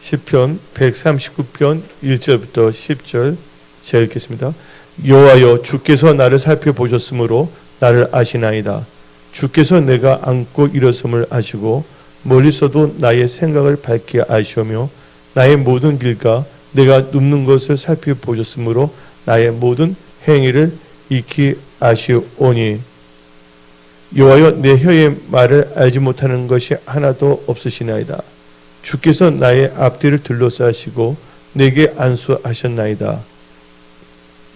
시편 139편 1절부터 10절 제가 읽겠습니다. 여호와여, 주께서 나를 살펴보셨으므로 나를 아시나이다. 주께서 내가 앉고 일어섬을 아시고 멀리서도 나의 생각을 밝게 아시오며 나의 모든 길과 내가 눕는 것을 살펴보셨으므로 나의 모든 행위를 익히 아시오니 여호와여, 내 혀의 말을 알지 못하는 것이 하나도 없으시나이다. 주께서 나의 앞뒤를 둘러싸시고 내게 안수하셨나이다.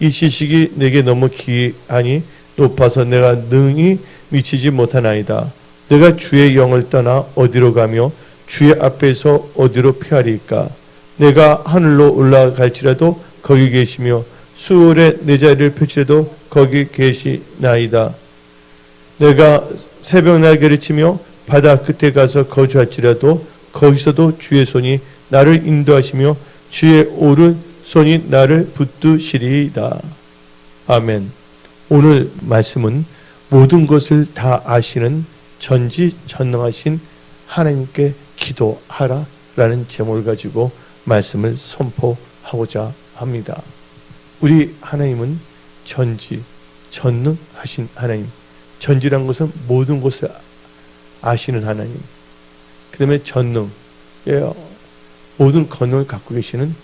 이 지식이 내게 너무 기하니 높아서 내가 능히 미치지 못하나이다. 내가 주의 영을 떠나 어디로 가며 주의 앞에서 어디로 피하리까? 내가 하늘로 올라갈지라도 거기 계시며 수월에 내 자리를 펼치라도 거기 계시나이다. 내가 새벽 날개를 치며 바다 끝에 가서 거주할지라도 거기서도 주의 손이 나를 인도하시며 주의 오른손이 나를 붙드시리이다. 아멘. 오늘 말씀은 모든 것을 다 아시는 전지전능하신 하나님께 기도하라 라는 제목을 가지고 말씀을 선포하고자 합니다. 우리 하나님은 전지전능하신 하나님. 전지란 것은 모든 것을 아시는 하나님. 그 다음에 전능, 모든 권능을 갖고 계시는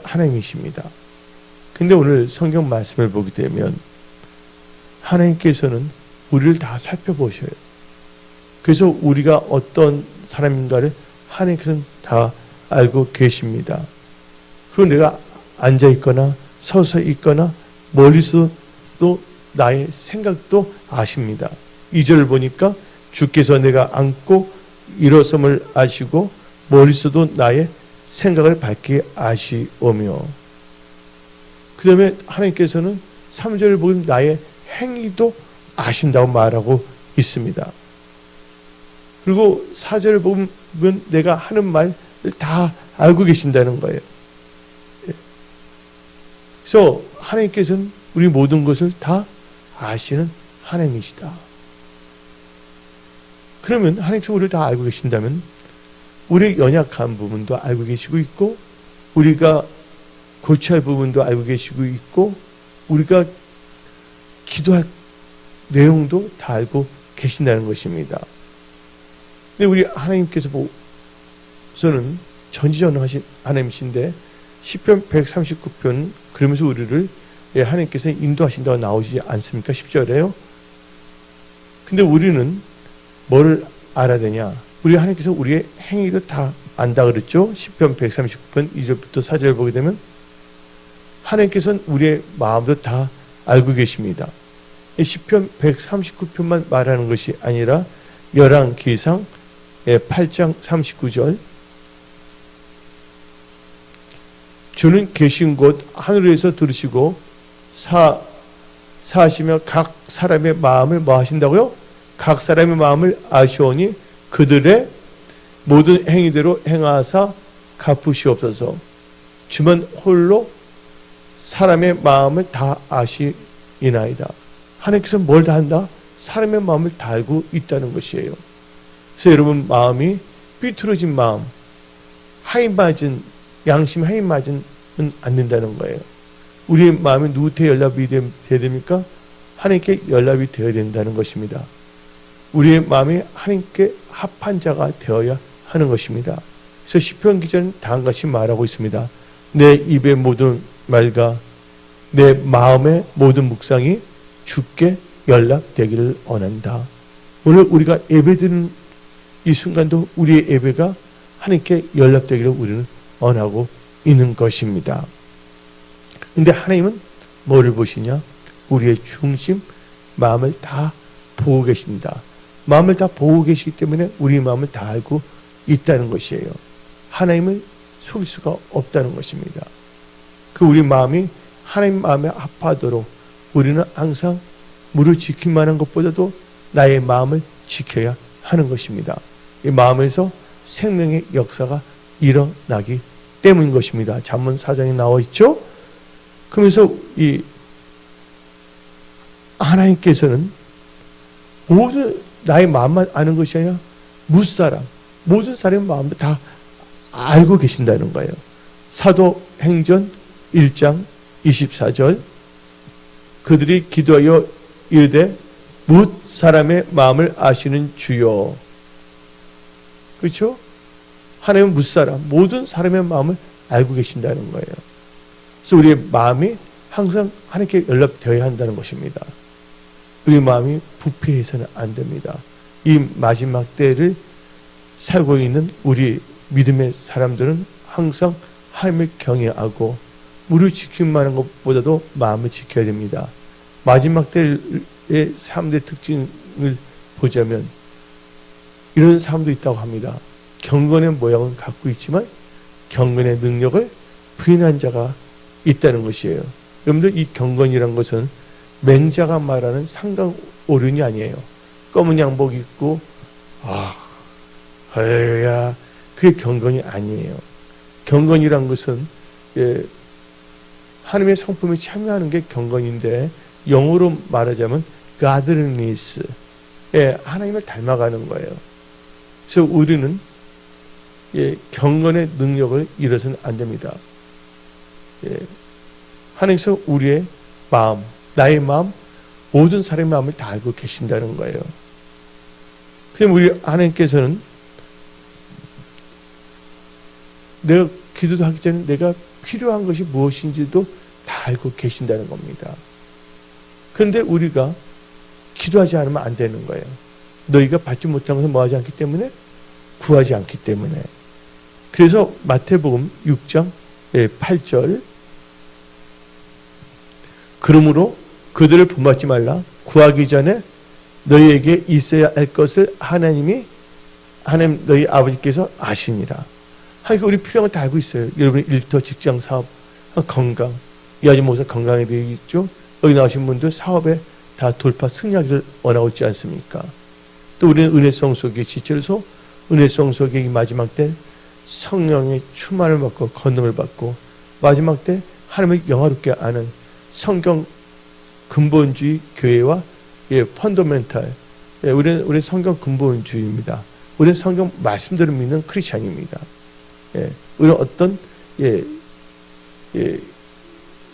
하나님이십니다. 근데 오늘 성경 말씀을 보게 되면 하나님께서는 우리를 다 살펴보셔요. 그래서 우리가 어떤 사람인가를 하나님께서는 다 알고 계십니다. 그리고 내가 앉아있거나 서서 있거나 멀리서도 나의 생각도 아십니다. 2절을 보니까 주께서 내가 앉고 일어섬을 아시고 멀리서도 나의 생각을 밝게 아시오며, 그 다음에 하나님께서는 3절을 보면 나의 행위도 아신다고 말하고 있습니다. 그리고 4절을 보면 내가 하는 말을 다 알고 계신다는 거예요. 그래서 하나님께서는 우리 모든 것을 다 아시는 하나님이시다. 그러면 하나님께서 우리를 다 알고 계신다면 우리의 연약한 부분도 알고 계시고 있고, 우리가 고쳐야 할 부분도 알고 계시고 있고, 우리가 기도할 내용도 다 알고 계신다는 것입니다. 근데 우리 하나님께서는 전지전능하신 하나님이신데 시편 139편 그러면서 우리를 하나님께서 인도하신다고 나오지 않습니까? 10절에요. 근데 우리는 뭘 알아야 되냐? 우리 하나님께서 우리의 행위도 다 안다 그랬죠? 시편 139편 2절부터 4절 보게 되면 하나님께서는 우리의 마음도 다 알고 계십니다. 시편 139편만 말하는 것이 아니라 열왕기상 8장 39절, 주는 계신 곳 하늘에서 들으시고 사하시며 각 사람의 마음을 뭐 하신다고요? 각 사람의 마음을 아시오니 그들의 모든 행위대로 행하사 갚으시옵소서. 주만 홀로 사람의 마음을 다 아시나이다. 하나님께서 뭘 다 한다? 사람의 마음을 다 알고 있다는 것이에요. 그래서 여러분 마음이 삐뚤어진 마음, 양심이 하인 맞은 안 된다는 거예요. 우리의 마음이 누구한테 연락이 되어야 됩니까? 하나님께 연락이 되어야 된다는 것입니다. 우리의 마음이 하나님께 합한 자가 되어야 하는 것입니다. 그래서 시편 기자는 다음과 같이 말하고 있습니다. 내 입의 모든 말과 내 마음의 모든 묵상이 주께 연락되기를 원한다. 오늘 우리가 예배드리는 이 순간도 우리의 예배가 하나님께 연락되기를 우리는 원하고 있는 것입니다. 근데 하나님은 뭐를 보시냐? 우리의 중심, 마음을 다 보고 계신다. 마음을 다 보고 계시기 때문에 우리 마음을 다 알고 있다는 것이에요. 하나님을 속일 수가 없다는 것입니다. 그 우리 마음이 하나님 마음에 합하도록 우리는 항상 무릇 지키만 한 것보다도 나의 마음을 지켜야 하는 것입니다. 이 마음에서 생명의 역사가 일어나기 때문인 것입니다. 잠언 4장에 나와 있죠. 그러면서 이 하나님께서는 모든 나의 마음만 아는 것이 아니라 무사람, 모든 사람의 마음을 다 알고 계신다는 거예요. 사도행전 1장 24절 그들이 기도하여 이르되 뭇 사람의 마음을 아시는 주여. 그렇죠? 하나님은 뭇 사람, 모든 사람의 마음을 알고 계신다는 거예요. 그래서 우리의 마음이 항상 하나님께 연락되어야 한다는 것입니다. 우리 마음이 부패해서는 안 됩니다. 이 마지막 때를 살고 있는 우리 믿음의 사람들은 항상 하나님을 경외하고 무릎 지킴만 하는 것보다도 마음을 지켜야 됩니다. 마지막 때의 사람들의 특징을 보자면 이런 사람도 있다고 합니다. 경건의 모양은 갖고 있지만 경건의 능력을 부인한 자가 있다는 것이에요. 여러분들 이 경건이란 것은 맹자가 말하는 상강오륜이 아니에요. 검은 양복 입고 할렐루야 그게 경건이 아니에요. 경건이란 것은 하나님의 성품에 참여하는 게 경건인데 영어로 말하자면 godliness 하나님을 닮아가는 거예요. 그래서 우리는 경건의 능력을 잃어서는 안 됩니다. 하나님께서 우리의 마음, 나의 마음, 모든 사람의 마음을 다 알고 계신다는 거예요. 그럼 우리 하나님께서는 내가 기도도 하기 전에 내가 필요한 것이 무엇인지도 다 알고 계신다는 겁니다. 그런데 우리가 기도하지 않으면 안 되는 거예요. 너희가 받지 못한 것을 뭐하지 않기 때문에? 구하지 않기 때문에. 그래서 마태복음 6장 8절 그러므로 그들을 본받지 말라. 구하기 전에 너희에게 있어야 할 것을 하나님 너희 아버지께서 아시니라. 하니까 우리 필요한 거 다 알고 있어요. 여러분의 일터, 직장, 사업, 건강. 이아지 목사 건강에 대해 있죠. 여기 나오신 분들 사업에 다 돌파 승리하기를 원하고 있지 않습니까? 또 우리는 은혜성 속에 지체로서 은혜성 속에 이 마지막 때 성령의 충만을 받고 권능을 받고 마지막 때 하나님을 영화롭게 아는 성경 근본주의 교회와 펀더멘탈 우리는 성경 근본주의입니다. 우리는 성경 말씀대로 믿는 크리스찬입니다. 우리는 어떤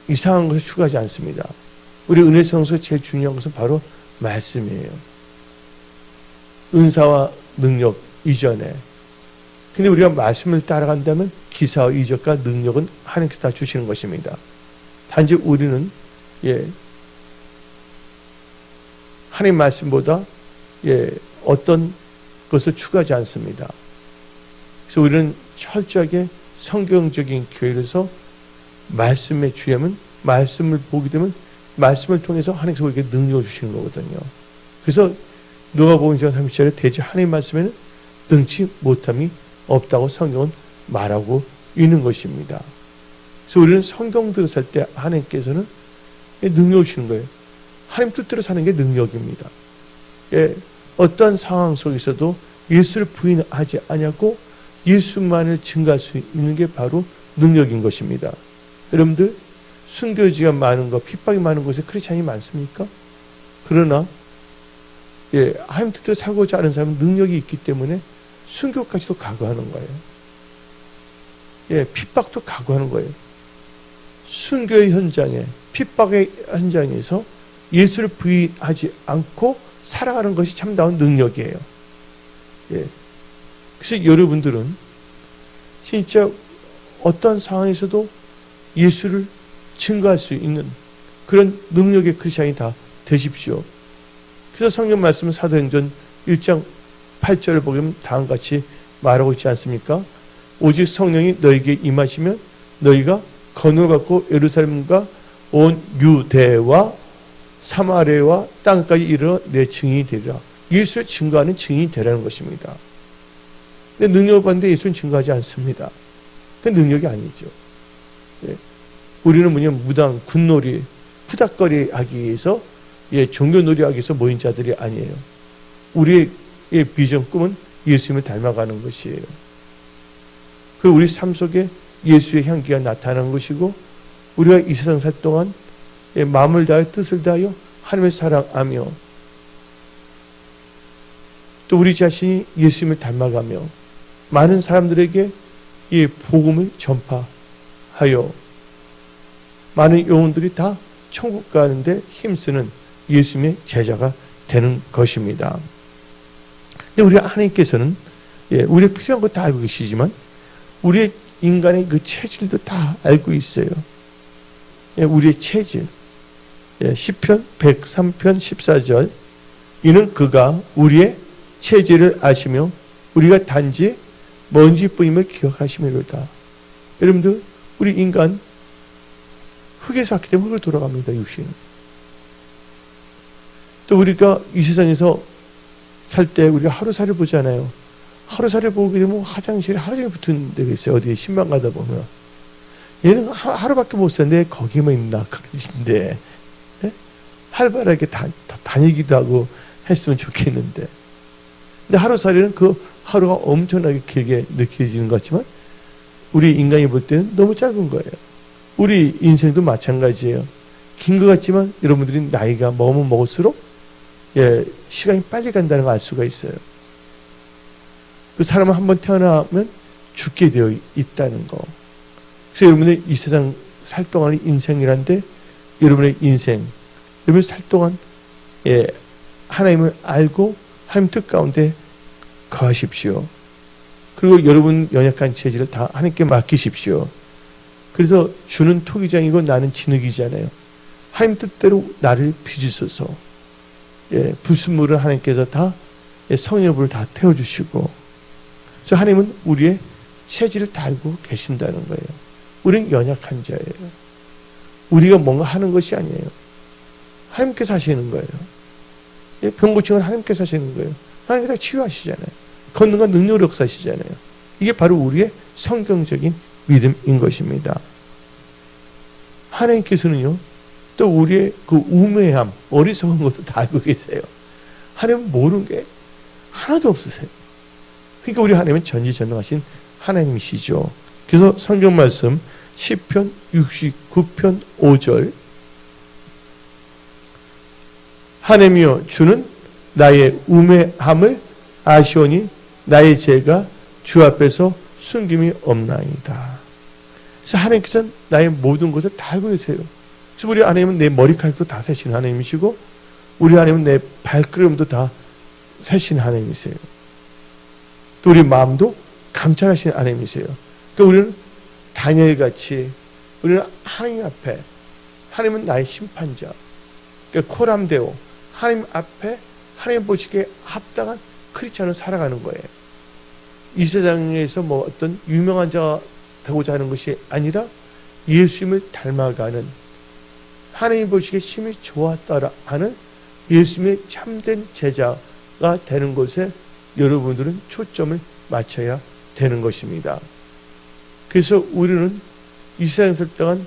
이상한 것을 추구하지 않습니다. 우리 은혜성소에 제일 중요한 것은 바로 말씀이에요. 은사와 능력 이전에. 근데 우리가 말씀을 따라간다면 기사와 이적과 능력은 하나님께서 다 주시는 것입니다. 단지 우리는 하나님 말씀보다 어떤 것을 추구하지 않습니다. 그래서 우리는 철저하게 성경적인 교회에서 말씀의 주임은 말씀을 보게 되면 말씀을 통해서 하나님께서 우리에게 능력을 주시는 거거든요. 그래서 누가복음 1장 30절에 대지 하나님 말씀에는 능치 못함이 없다고 성경은 말하고 있는 것입니다. 그래서 우리는 성경 들었을 때 하나님께서는 능력을 주시는 거예요. 하나님 뜻대로 사는 게 능력입니다. 어떠한 상황 속에서도 예수를 부인하지 않냐고 예수만을 증거할 수 있는 게 바로 능력인 것입니다. 여러분들 순교지가 많은 것, 핍박이 많은 곳에 크리스찬이 많습니까? 그러나 하나님 뜻대로 살고자 하는 사람은 능력이 있기 때문에 순교까지도 각오하는 거예요. 핍박도 각오하는 거예요. 순교의 현장에, 핍박의 현장에서 예수를 부인하지 않고 살아가는 것이 참다운 능력이에요. 그래서 여러분들은 진짜 어떤 상황에서도 예수를 증거할 수 있는 그런 능력의 크리스찬이 다 되십시오. 그래서 성경 말씀은 사도행전 1장 8절을 보면 다음과 같이 말하고 있지 않습니까? 오직 성령이 너에게 임하시면 너희가 권능을 받고 예루살렘과 온 유대와 사마리아와 땅까지 이르러 내 증인이 되리라. 예수를 증거하는 증인이 되라는 것입니다. 근데 능력을 받는데 예수는 증거하지 않습니다. 그 능력이 아니죠. 우리는 뭐냐면 무당, 군놀이, 푸닥거리 하기 위해서 종교놀이 하기 위해서 모인 자들이 아니에요. 우리의 비전, 꿈은 예수님을 닮아가는 것이에요. 그리고 우리 삶 속에 예수의 향기가 나타나는 것이고 우리가 이 세상 살 동안 마음을 다하여 뜻을 다하여 하나님을 사랑하며 또 우리 자신이 예수님을 닮아가며 많은 사람들에게 이 복음을 전파하여 많은 영혼들이 다 천국 가는데 힘쓰는 예수님의 제자가 되는 것입니다. 근데 우리 하나님께서는 우리의 필요한 것 다 알고 계시지만 우리의 인간의 그 체질도 다 알고 있어요. 우리의 체질. 시편 103편 14절 이는 그가 우리의 체질을 아시며 우리가 단지 먼지뿐임을 기억하심이로다. 여러분들 우리 인간 흙에서 왔기 때문에 흙으로 돌아갑니다. 육신은. 또 우리가 이 세상에서 살 때 우리가 하루살이 보잖아요. 하루살이 보게 되면 화장실에 하루 종일 붙은 데가 있어요. 어디에 신방 가다 보면. 얘는 하루밖에 못 사는데 거기에만 있나 그러신데 활발하게 다니기도 하고 했으면 좋겠는데. 근데 하루살이는 그 하루가 엄청나게 길게 느껴지는 것 같지만 우리 인간이 볼 때는 너무 짧은 거예요. 우리 인생도 마찬가지예요. 긴 것 같지만 여러분들이 나이가 먹으면 먹을수록 시간이 빨리 간다는 걸 알 수가 있어요. 그 사람은 한번 태어나면 죽게 되어 있다는 거. 그래서 여러분의 이 세상 살 동안의 인생이란데 여러분의 인생, 여러분 살 동안 하나님을 알고 하나님 뜻 가운데 거하십시오. 그리고 여러분 연약한 체질을 다 하나님께 맡기십시오. 그래서 주는 토기장이고 나는 진흙이잖아요. 하나님 뜻대로 나를 빚으소서. 불순물을 하나님께서 다 성령불을 다 태워주시고, 그래서 하나님은 우리의 체질을 다 알고 계신다는 거예요. 우리는 연약한 자예요. 우리가 뭔가 하는 것이 아니에요. 하나님께서 하시는 거예요. 병 고치는 건 하나님께서 하시는 거예요. 하나님께서 치유하시잖아요. 걷는 건 능력으로 역사하시잖아요. 이게 바로 우리의 성경적인 믿음인 것입니다. 하나님께서는요, 또 우리의 그 우매함, 어리석은 것도 다 알고 계세요. 하나님은 모르는 게 하나도 없으세요. 그러니까 우리 하나님은 전지전능하신 하나님이시죠. 그래서 성경 말씀 시편 69편 5절 하나님이여 주는 나의 우매함을 아시오니 나의 죄가 주 앞에서 숨김이 없나이다. 그래서 하나님께서는 나의 모든 것을 다 알고 계세요. 그래서 우리 하나님은 내 머리카락도 다 세신 하나님이시고 우리 하나님은 내 발걸음도 다 세신 하나님이세요. 또 우리 마음도 감찰하신 하나님이세요. 그러니까 우리는 다니엘같이 우리는 하나님 앞에, 하나님은 나의 심판자, 그러니까 코람데오, 하나님 앞에 하나님 보시기에 합당한 크리스찬으로 살아가는 거예요. 이 세상에서 뭐 어떤 유명한 자가 되고자 하는 것이 아니라 예수님을 닮아가는, 하나님 보시기에 심히 좋았다라 하는 예수님의 참된 제자가 되는 것에 여러분들은 초점을 맞춰야 되는 것입니다. 그래서 우리는 이 세상에 살 동안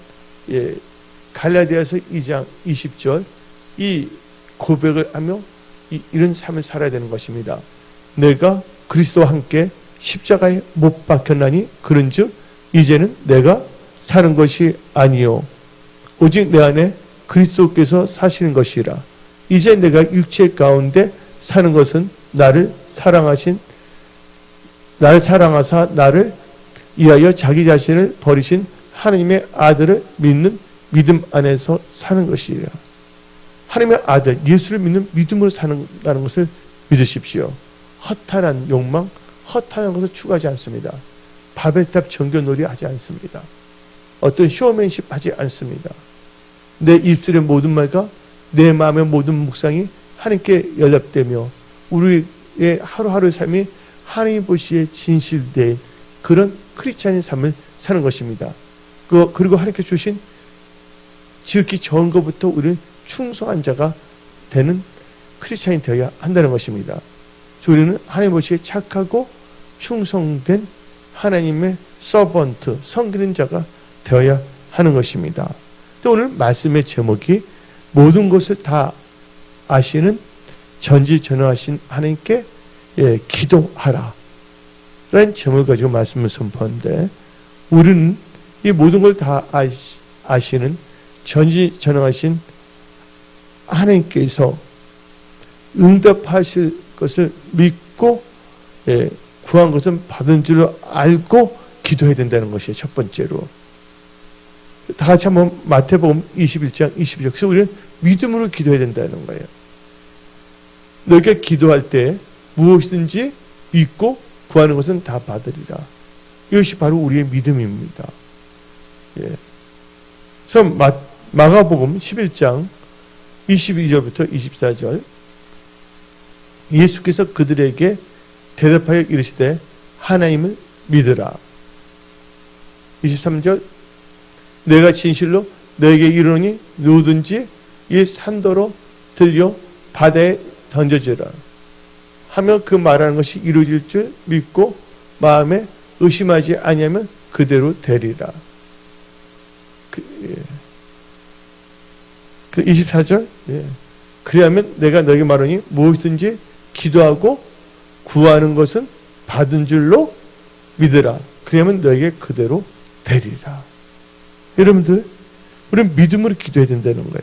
갈라디아서 2장 20절 이 고백을 하며 이런 삶을 살아야 되는 것입니다. 내가 그리스도와 함께 십자가에 못 박혔나니 그런즉 이제는 내가 사는 것이 아니요 오직 내 안에 그리스도께서 사시는 것이라. 이제 내가 육체 가운데 사는 것은 나를 사랑하사 나를 위하여 자기 자신을 버리신 하나님의 아들을 믿는 믿음 안에서 사는 것이라. 하나님의 아들 예수를 믿는 믿음으로 사는다는 것을 믿으십시오. 허탄한 욕망, 허탄한 것을 추구하지 않습니다. 바벨탑 정교놀이 하지 않습니다. 어떤 쇼맨십 하지 않습니다. 내 입술의 모든 말과 내 마음의 모든 묵상이 하나님께 연락되며 우리의 하루하루의 삶이 하나님 보시기에 진실된 그런 크리스찬의 삶을 사는 것입니다. 그리고 하나님께 주신 지극히 좋은 것부터 우리는 충성한 자가 되는 크리스찬이 되어야 한다는 것입니다. 우리는 하나님 보시기에 착하고 충성된 하나님의 서번트, 섬기는 자가 되어야 하는 것입니다. 또 오늘 말씀의 제목이 모든 것을 다 아시는 전지전능하신 하나님께 기도하라 라는 제목을 가지고 말씀을 선포하는데, 우리는 이 모든 걸 다 아시는 전지전능하신 하나님께서 응답하실 것을 믿고 구한 것은 받은 줄로 알고 기도해야 된다는 것이에요. 첫 번째로. 다 같이 한번 마태복음 21장 22절. 그래서 우리는 믿음으로 기도해야 된다는 거예요. 너희가 기도할 때 무엇이든지 믿고 구하는 것은 다 받으리라. 이것이 바로 우리의 믿음입니다. 예. 그래서 마가복음 11장 22절부터 24절. 예수께서 그들에게 대답하여 이르시되 하나님을 믿으라. 23절. 내가 진실로 너에게 이르노니 누구든지 이 산더러 들려 바다에 던져지라 하며 그 말하는 것이 이루어질 줄 믿고 마음에 의심하지 아니하면 그대로 되리라. 24절. 예. 그리하면 내가 너에게 말하니 무엇이든지 기도하고 구하는 것은 받은 줄로 믿으라. 그러면 너에게 그대로 되리라. 여러분들, 우리는 믿음으로 기도해야 된다는 거예요.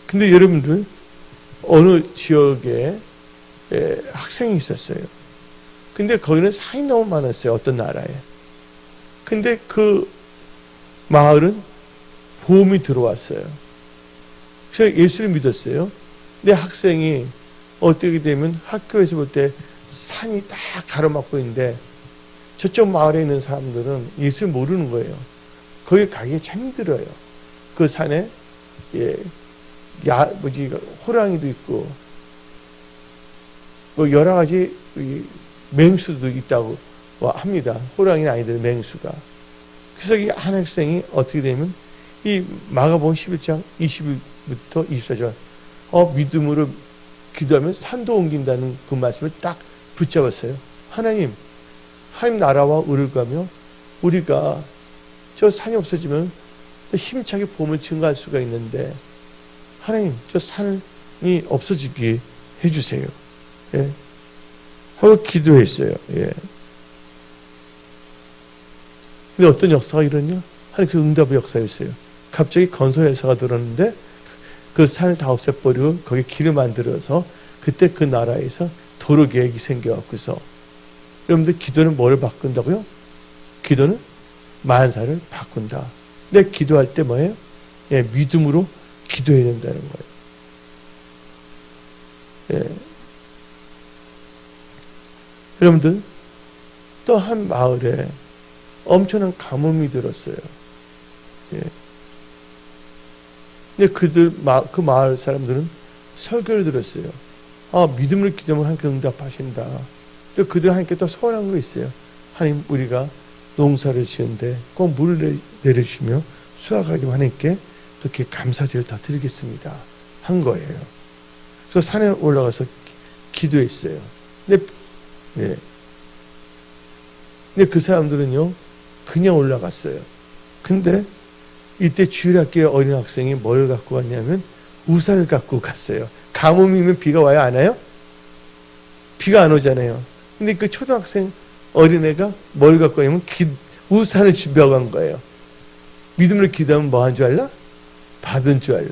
근데 여러분들, 어느 지역에 학생이 있었어요. 근데 거기는 산이 너무 많았어요. 어떤 나라에. 근데 그 마을은 보험이 들어왔어요. 그래서 예수를 믿었어요. 근데 학생이 어떻게 되면 학교에서 볼 때 산이 딱 가로막고 있는데 저쪽 마을에 있는 사람들은 예수를 모르는 거예요. 거기 가기가 참 힘들어요. 그 산에 호랑이도 있고 뭐 여러 가지 맹수도 있다고 합니다. 호랑이는 아니더라도 맹수가. 그래서 이 한 학생이 어떻게 되면 이 마가복음 11장 20부터 24절 믿음으로 기도하면 산도 옮긴다는 그 말씀을 딱 붙잡았어요. 하나님 나라와 의를 가며 우리가 저 산이 없어지면 또 힘차게 보험을 증가할 수가 있는데 하나님 저 산이 없어지게 해주세요. 예. 하고 기도했어요. 예. 근데 어떤 역사가 일어났냐? 하나님께서 응답의 역사였어요. 갑자기 건설회사가 들었는데 그 산을 다 없애버리고 거기 길을 만들어서 그때 그 나라에서 도로 계획이 생겨갖고서 여러분들 기도는 뭘 바꾼다고요? 기도는 만사를 바꾼다. 근데 기도할 때 뭐예요? 예, 믿음으로 기도해야 된다는 거예요. 예. 여러분들 또 한 마을에 엄청난 가뭄이 들었어요. 예. 근데 그 마을 사람들은 설교를 들었어요. 믿음을 기도하면 하나님께 응답하신다. 그들 하나님께 또 소원한 거 있어요. 하나님 우리가 농사를 지은데 꼭 물을 내려주시며 수확하기 하나님께 또 이렇게 감사제를 다 드리겠습니다. 한 거예요. 그래서 산에 올라가서 기도했어요. 근데 그 사람들은요 그냥 올라갔어요. 근데 이때 주일학교의 어린 학생이 뭘 갖고 왔냐면 우산을 갖고 갔어요. 가뭄이면 비가 와요? 안 와요? 비가 안 오잖아요. 근데 그 초등학생 어린애가 뭘 갖고 왔냐면 우산을 준비하고 간 거예요. 믿음으로 기도하면 뭐 한 줄 알라? 받은 줄 알라.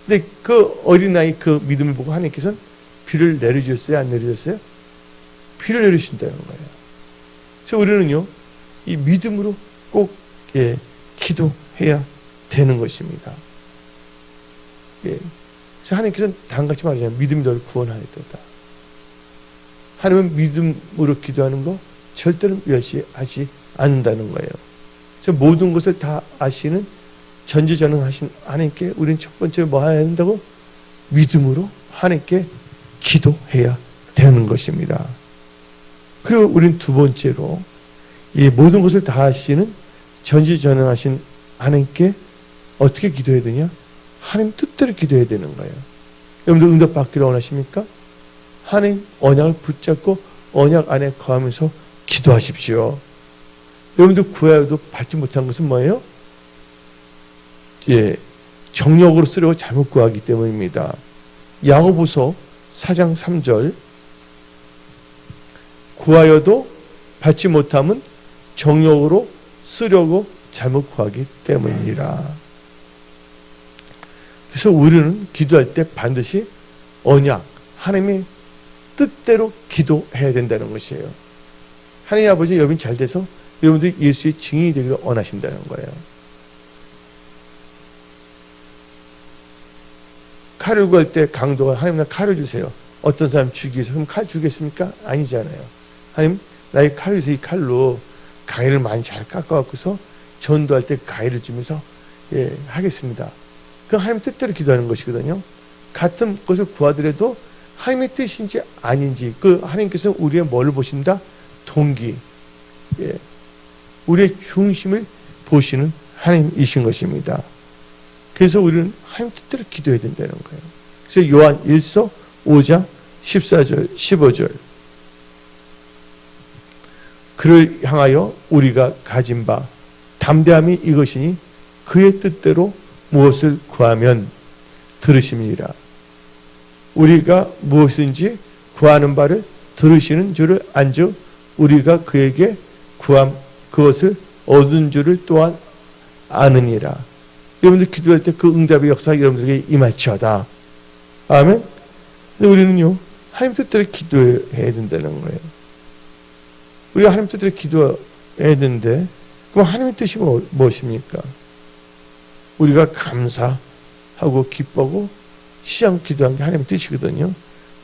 근데 그 어린아이 그 믿음을 보고 하나님께서는 비를 내려주셨어요? 안 내려주셨어요? 비를 내려주신다는 거예요. 그래서 우리는요 이 믿음으로 꼭 기도해야 되는 것입니다. 예. 그래서 하나님께서는 다음같이 말하잖아요. 믿음이 너를 구원하리로다. 하나님은 믿음으로 기도하는 거 절대로 멸시하지 않는다는 거예요. 그래서 모든 것을 다 아시는 전지전능하신 하나님께 우리는 첫 번째로 뭐 해야 된다고? 믿음으로 하나님께 기도해야 되는 것입니다. 그리고 우리는 두 번째로 이 모든 것을 다 아시는 전지전능하신 하나님께 어떻게 기도해야 되냐? 하나님 뜻대로 기도해야 되는 거예요. 여러분들 응답 받기를 원하십니까? 하나님 언약을 붙잡고 언약 안에 거하면서 기도하십시오. 여러분들 구하여도 받지 못한 것은 뭐예요? 정력으로 쓰려고 잘못 구하기 때문입니다. 야고보서 4장 3절 구하여도 받지 못함은 정력으로 쓰려고 잘못 구하기 때문이라. 그래서 우리는 기도할 때 반드시 언약, 하나님의 뜻대로 기도해야 된다는 것이에요. 하나님 아버지 여러분 잘 돼서 여러분들이 예수의 증인이 되기를 원하신다는 거예요. 칼을 구할 때 강도가 하나님 나 칼을 주세요. 어떤 사람 죽이기 위해서 그럼 칼 주겠습니까? 아니잖아요. 하나님 나의 칼을 주세요. 이 칼로 가위를 많이 잘 깎아갖고서 전도할 때 가위를 주면서 하겠습니다. 그건 하나님 뜻대로 기도하는 것이거든요. 같은 것을 구하더라도 하나님의 뜻인지 아닌지 그 하나님께서 우리의 뭘 보신다? 동기, 우리의 중심을 보시는 하나님이신 것입니다. 그래서 우리는 하나님 뜻대로 기도해야 된다는 거예요. 그래서 요한 1서 5장 14절 15절 그를 향하여 우리가 가진 바 담대함이 이것이니 그의 뜻대로 무엇을 구하면 들으심이니라. 우리가 무엇인지 구하는 바를 들으시는 줄을 안즉 우리가 그에게 구함 그것을 얻은 줄을 또한 아느니라. 여러분들 기도할 때 그 응답의 역사가 여러분들에게 임할지어다. 아멘. 근데 우리는요 하나님 뜻대로 기도해야 된다는 거예요. 우리가 하나님 뜻대로 기도해야 되는데 그럼 하나님의 뜻이 무엇입니까? 우리가 감사하고 기뻐하고 시장 기도한 게 하나님의 뜻이거든요.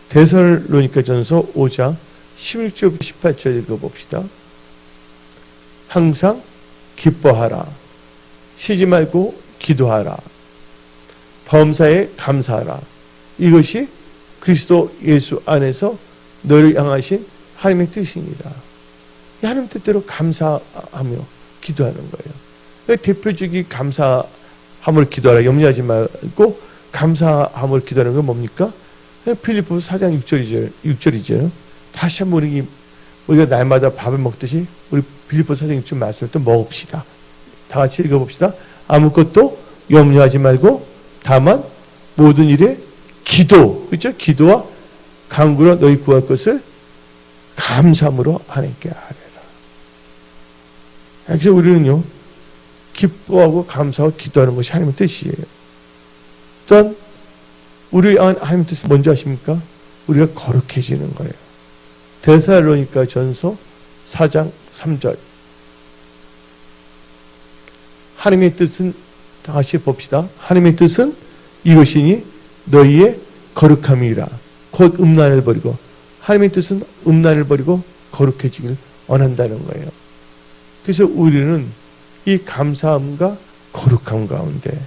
데살로니가전서 5장 16절 18절 읽어봅시다. 항상 기뻐하라. 쉬지 말고 기도하라. 범사에 감사하라. 이것이 그리스도 예수 안에서 너를 향하신 하나님의 뜻입니다. 하나님 뜻대로 감사하며 기도하는 거예요. 대표적인 감사함을 기도하라. 염려하지 말고 감사함을 기도하는 건 뭡니까? 빌립보서 4장 6절이죠. 다시 한번 우리가 날마다 밥을 먹듯이 우리 빌립보서 4장 6절 말씀을 또 먹읍시다. 다 같이 읽어봅시다. 아무것도 염려하지 말고 다만 모든 일에 기도, 그렇죠? 기도와 간구로 너희 구할 것을 감사함으로 하나님께 아뢰라. 그래서 우리는요 기뻐하고 감사하고 기도하는 것이 하나님의 뜻이에요. 또한 우리 하나님의 뜻은 뭔지 아십니까? 우리가 거룩해지는 거예요. 데살로니가 전서 4장 3절 하나님의 뜻은 다시 봅시다. 하나님의 뜻은 이것이니 너희의 거룩함이라. 곧 음란을 버리고 하나님의 뜻은 음란을 버리고 거룩해지기를 원한다는 거예요. 그래서 우리는 이 감사함과 거룩함 가운데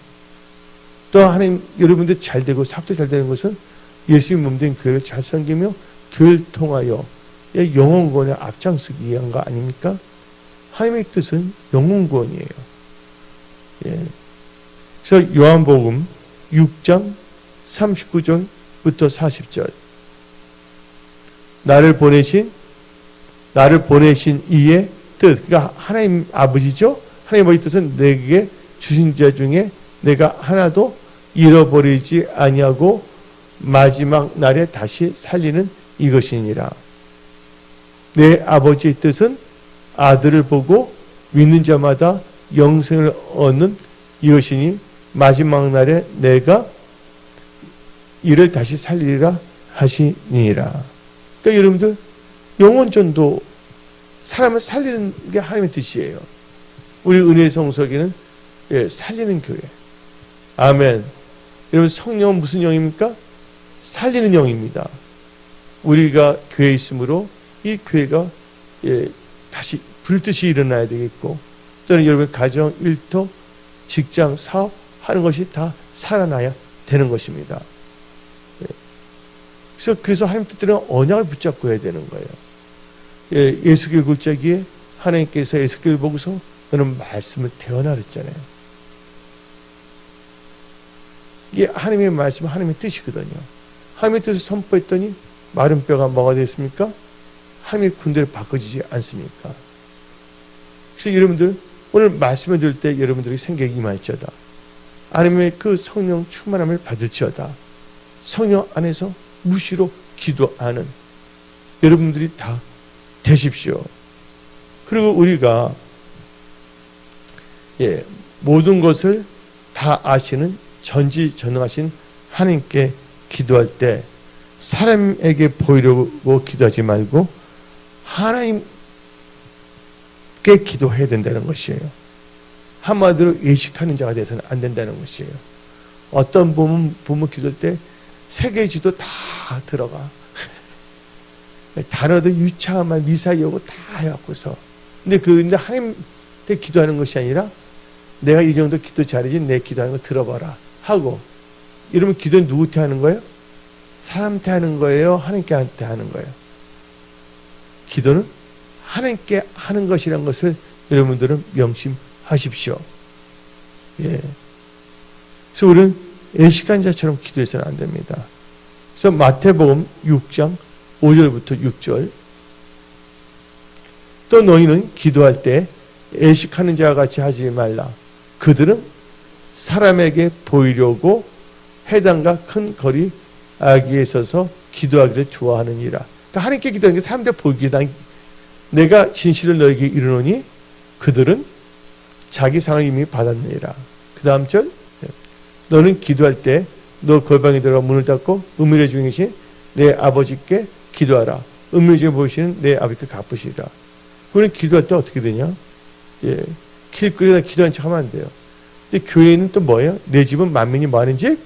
또 하나님 여러분들 잘 되고 사업도 잘 되는 것은 예수님 몸된 교회를 잘 섬기며 교회를 통하여 영혼구원에 앞장서기 위한 거 아닙니까? 하나님의 뜻은 영혼구원이에요. 그래서 요한복음 6장 39절부터 40절 나를 보내신 이의 뜻, 그러니까 하나님 아버지죠. 하나님 아버지 뜻은 내게 주신 자 중에 내가 하나도 잃어버리지 아니하고 마지막 날에 다시 살리는 이것이니라. 내 아버지의 뜻은 아들을 보고 믿는 자마다 영생을 얻는 이것이니 마지막 날에 내가 이를 다시 살리리라 하시니라. 그러니까 여러분들 영혼전도 사람을 살리는 게 하나님의 뜻이에요. 우리 은혜의 성석에는 살리는 교회. 아멘. 여러분 성령은 무슨 영입니까? 살리는 영입니다. 우리가 교회에 있으므로 이 교회가 다시 불듯이 일어나야 되겠고 또는 여러분 가정, 일터, 직장, 사업 하는 것이 다 살아나야 되는 것입니다. 그래서 하나님 뜻대로 언약을 붙잡고 해야 되는 거예요. 예수길 굴자기에 하나님께서 에스겔 보고서 너는 말씀을 태어나 그랬잖아요. 이게 하나님의 말씀은 하나님의 뜻이거든요. 하나님의 뜻을 선포했더니 마른 뼈가 뭐가 됐습니까? 하나님의 군대를 바꿔지지 않습니까? 그래서 여러분들 오늘 말씀을 들을 때 여러분들이 생각이 임할지어다. 하나님의 그 성령 충만함을 받을지어다. 성령 안에서 무시로 기도하는 여러분들이 다 되십시오. 그리고 우리가 모든 것을 다 아시는 전지전능하신 하나님께 기도할 때 사람에게 보이려고 기도하지 말고 하나님 작게 기도해야 된다는 것이에요. 한마디로 외식하는 자가 돼서는 안 된다는 것이에요. 어떤 부모 기도할 때 세계지도 다 들어가. 단어도 유창한 말, 미사여고 다 해갖고서. 근데 하나님한테 기도하는 것이 아니라 내가 이 정도 기도 잘하지 내 기도하는 거 들어봐라 하고. 이러면 기도는 누구한테 하는 거예요? 사람한테 하는 거예요? 하나님께 하는 거예요? 기도는 하나님께 하는 것이라는 것을 여러분들은 명심하십시오. 예. 그래서 우리는 애식한 자처럼 기도해서는 안 됩니다. 그래서 마태복음 6장 5절부터 6절. 또 너희는 기도할 때 애식하는 자와 같이 하지 말라. 그들은 사람에게 보이려고 회당과 큰 거리 아기에 서서 기도하기를 좋아하느니라. 그러니까 하나님께 기도하는 게 사람들 보기에 내가 진실을 너에게 이르노니 그들은 자기 상을 이미 받았느니라. 그 다음 절. 너는 기도할 때 너 골방에 들어가 문을 닫고 은밀히 중에 계신 내 아버지께 기도하라. 은밀히 중에 보시는 내 아버지께 갚으시리라. 우리는 기도할 때 어떻게 되냐? 예, 길거리에다 기도하는 척 하면 안 돼요. 근데 교회는 또 뭐예요? 내 집은 만민이 뭐 하는 집?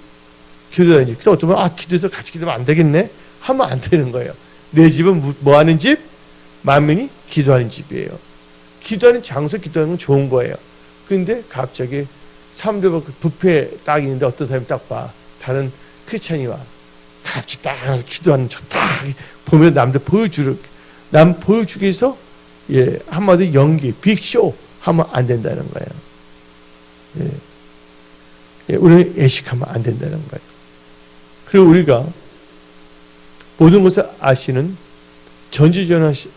기도하는 집. 그래서 어떤 분은 기도해서 같이 기도하면 안 되겠네? 하면 안 되는 거예요. 내 집은 뭐 하는 집? 만민이 기도하는 집이에요. 기도하는 장소 기도하는 건 좋은 거예요. 근데 갑자기 사람들 뷔페 딱 있는데 어떤 사람이 딱 봐. 다른 크리스찬이 와. 갑자기 딱 기도하는 척 딱 보면 남들 남 보여주기 위해서 예, 한마디 연기, 빅쇼 하면 안 된다는 거예요. 예. 예, 우리는 애식하면 안 된다는 거예요. 그리고 우리가 모든 것을 아시는 전지전능하신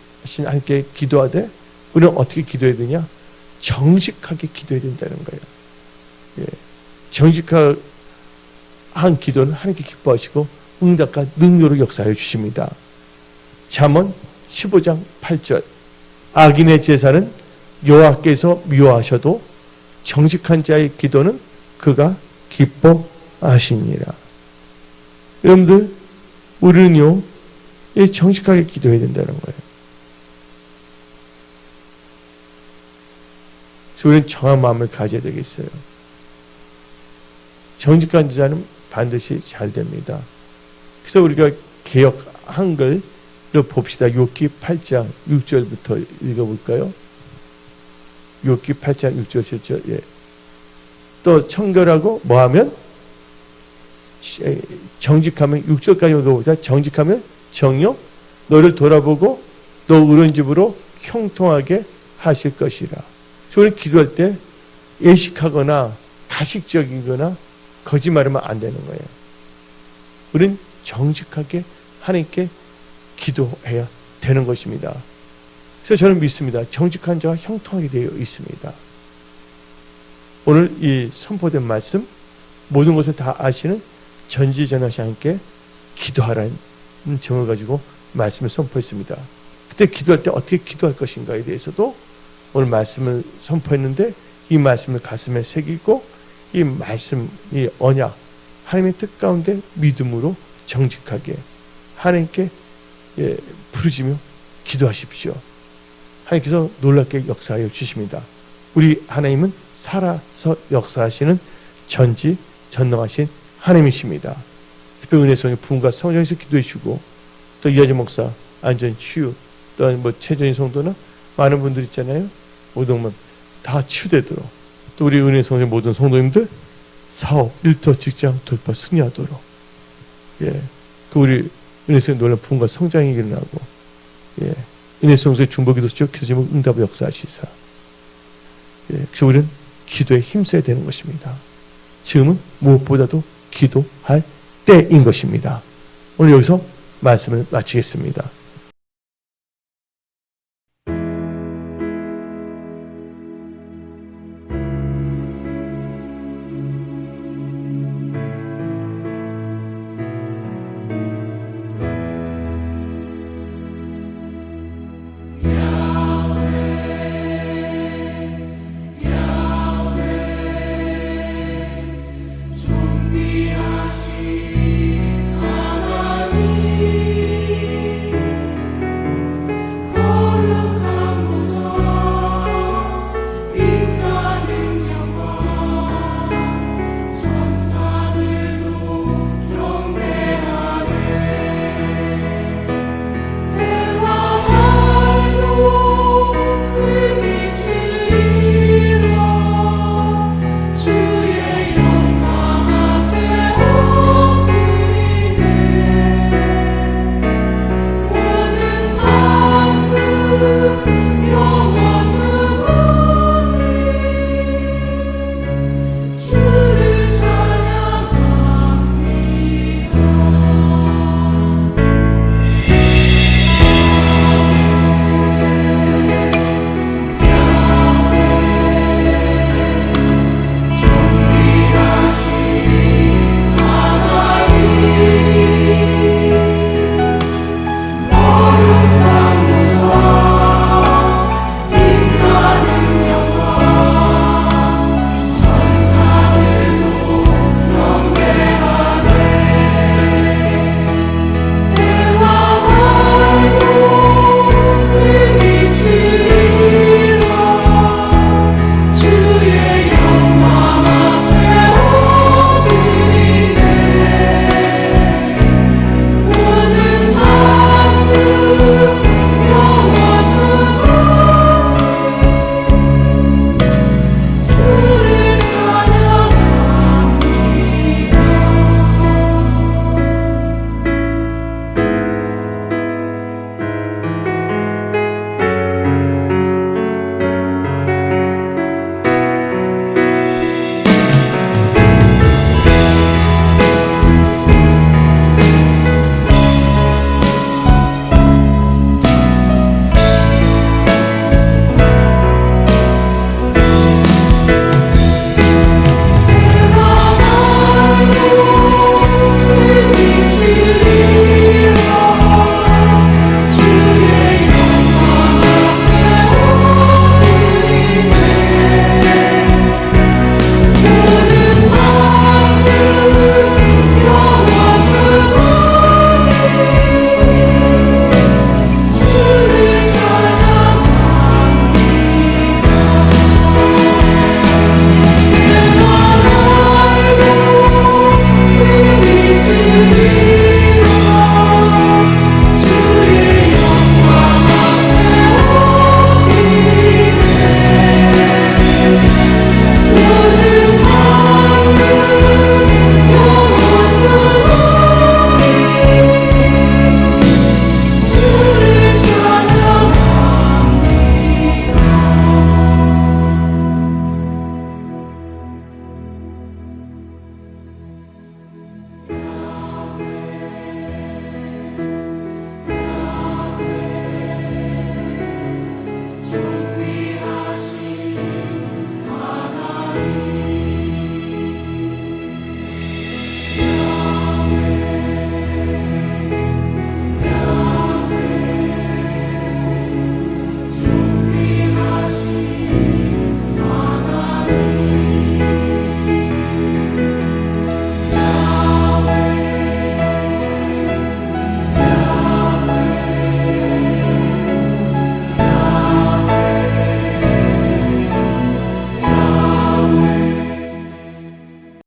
하나님께 기도하되 우리는 어떻게 기도해야 되냐? 정직하게 기도해야 된다는 거예요. 예. 정직한 기도는 하나님께 기뻐하시고 응답과 능력으로 역사해 주십니다. 잠언 15장 8절. 악인의 제사는 여호와께서 미워하셔도 정직한 자의 기도는 그가 기뻐하시니라. 여러분들, 우리는요, 정직하게 기도해야 된다는 거예요. 그래서 우리는 정한 마음을 가져야 되겠어요. 정직한 자는 반드시 잘 됩니다. 그래서 우리가 개역 한글로 봅시다. 욥기 8장 6절부터 읽어볼까요? 욥기 8장 6절 7절. 예. 또 청결하고 뭐하면? 정직하면 6절까지 읽어봅시다. 정직하면 정욕 너를 돌아보고 너 의로운 집으로 형통하게 하실 것이라. 우리는 기도할 때 예식하거나 가식적이거나 거짓말하면 안 되는 거예요. 우리는 정직하게 하나님께 기도해야 되는 것입니다. 그래서 저는 믿습니다. 정직한 자가 형통하게 되어 있습니다. 오늘 이 선포된 말씀 모든 것을 다 아시는 전지전능하신 하나님께 기도하라는 점을 가지고 말씀을 선포했습니다. 그때 기도할 때 어떻게 기도할 것인가에 대해서도 오늘 말씀을 선포했는데 이 말씀을 가슴에 새기고 이 말씀, 이 언약, 하나님의 뜻 가운데 믿음으로 정직하게 하나님께 부르짖며 기도하십시오. 하나님께서 놀랍게 역사하여 주십니다. 우리 하나님은 살아서 역사하시는 전지전능하신 하나님이십니다. 특별히 은혜성의 부흥과 성령에서 기도해 주시고 또 이하재 목사, 안전 치유, 또한 최전희 성도나 많은 분들 있잖아요. 모든 다 치유되도록 또 우리 은혜성의 모든 성도님들 사업, 일터, 직장 돌파 승리하도록 예, 그 우리 은혜성의 놀라운 부흥과 성장이 일어나고 예, 은혜성의 중보기도 쭉 기도지면 응답의 역사하시사 예, 그래서 우리는 기도에 힘써야 되는 것입니다. 지금은 무엇보다도 기도할 때인 것입니다. 오늘 여기서 말씀을 마치겠습니다.